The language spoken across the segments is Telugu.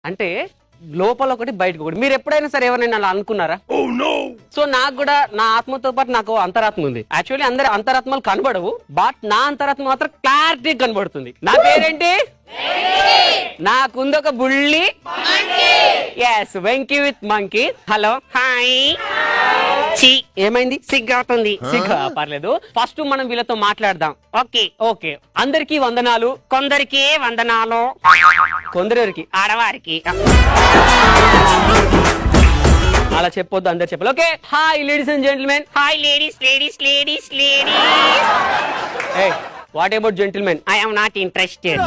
అంటే లోపల ఒకటి బయటకు ఒకటి. మీరు ఎప్పుడైనా సరే ఎవరైనా అలా అనుకున్నారా? సో నాకు కూడా నా ఆత్మతో పాటు నాకు అంతరాత్మ ఉంది. యాక్చువల్లీ అందరి అంతరాత్మలు కనబడవు, బట్ నా అంతరాత్మ మాత్రం క్లారిటీ కనబడుతుంది. నా పేరేంటి? నాకుంది ఒక బుల్లి. Yes, Venky with monkey. Hello, hi. ఏమైంది? సిగ్గుతుంది. సిగ్గు పర్లేదు. ఫస్ట్ మనం వీళ్ళతో మాట్లాడదాం. Okay okay. అందరికీ వందనాలు. కొందరికి వందనాలు. కొందరికి ఆడవారికి అలా చెప్పొద్దు, అందరు చెప్పాలి. Okay, hi ladies and gentlemen. Hi ladies ladies ladies ladies. A what about gentlemen? I am not interested.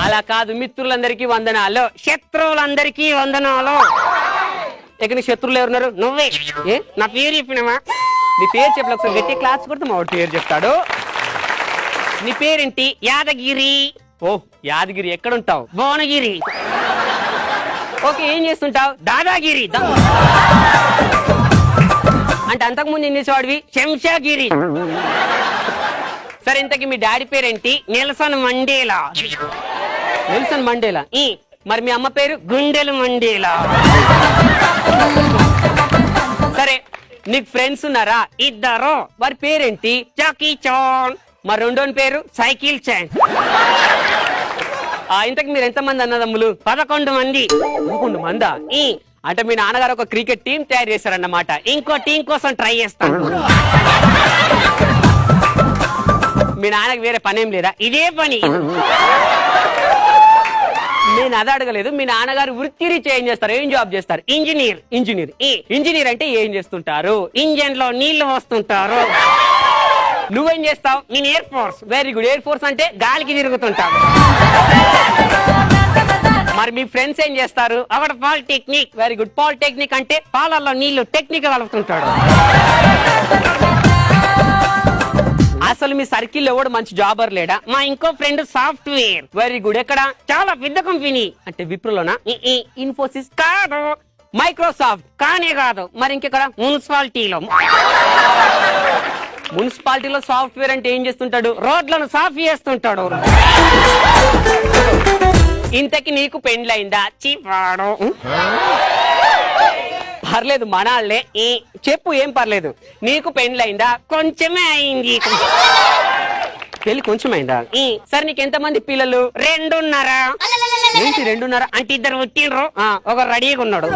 అలా కాదు. మిత్రులందరికీ వందనాలు, శత్రువులందరికీ వందనాలు. ఇక్కడ శత్రువులు ఎవరున్నారు? నువ్వే. ఏ నా పేరు చెప్పినావా? నీ పేరు చెప్పలే. ఒకసారి గట్టి క్లాస్ కొడితే మా పేరు చెప్తాడు. నీ పేరేంటి? యాదగిరి. ఓ యాదగిరి. ఎక్కడ ఉంటావు? భువనగిరి. ఓకే, ఏం చేస్తుంటావు? దాదాగిరి. అంటే అంతకుముందు ఏం చేసేవాడివి? శంషాగిరి. సరే, ఇంతకీ మీ డాడీ పేరేంటి? Nelson Mandela. Nelson Mandela. మరి మీ అమ్మ పేరు? గుండెలు మండేలా. సరే, నీకు ఫ్రెండ్స్ ఉన్నారా? ఇద్దరు. వారి పేరేంటి? Jackie Chan. మరి రెండోని పేరు? Cycle Chan. ఇంతకు మీరు ఎంతమంది అన్నదమ్ములు? 11 మంది. 11 మందా? అంటే మీ నాన్నగారు ఒక క్రికెట్ టీం తయారు చేశారన్నమాట. ఇంకో టీం కోసం ట్రై చేస్తాను. మీ నాన్నకి వేరే పనేం లేదా? ఇదే పని. నేను అది అడగలేదు. మీ నాన్నగారు వృత్తిరీత్యా ఏం చేస్తారు? ఏం జాబ్ చేస్తారు? ఇంజనీర్. ఇంజనీర్. ఇంజనీర్ అంటే ఏం చేస్తుంటారు? ఇంజన్ లో నీళ్లు వస్తుంటారు. నువ్వేం చేస్తావు? నేను air force. Very good. Air force అంటే గాలికి తిరుగుతుంటావు. మరి మీ ఫ్రెండ్స్ ఏం చేస్తారు? అక్కడ పాలిటెక్నిక్. Very good. పాలిటెక్నిక్ అంటే పాలల్లో నీళ్లు టెక్నిక్ కలుపుతుంటాడు. అసలు మీ సర్కిల్ ఎవడు మంచి జాబర్ లేడా? మా ఇంకో ఫ్రెండ్ సాఫ్ట్వేర్. Very good. ఎక్కడ? చాలా పెద్ద కంపెనీ. అంటే విప్రోలోనా? ఇన్ఫోసిస్ కాదు. మైక్రోసాఫ్ట్ కానే కాదు. మరి ఇంకెక్కడ? మున్సిపాలిటీలో. మున్సిపాలిటీలో సాఫ్ట్వేర్ అంటే ఏం చేస్తుంటాడు? రోడ్లను సాఫ్ చేస్తుంటాడు. ఇంతకి నీకు పెండ్లైందా? చీపాడు. పర్లేదు, మనాళ్లే. చెప్పు, ఏం పర్లేదు. నీకు పెండ్లైందా? కొంచెమే అయింది. పెళ్లి కొంచెమైందా? సరే, నీకు ఎంతమంది పిల్లలు? 2.5. ఏంటి 2.5? అంటే ఇద్దరు పుట్టినరు, ఒక రెడీగా ఉన్నాడు.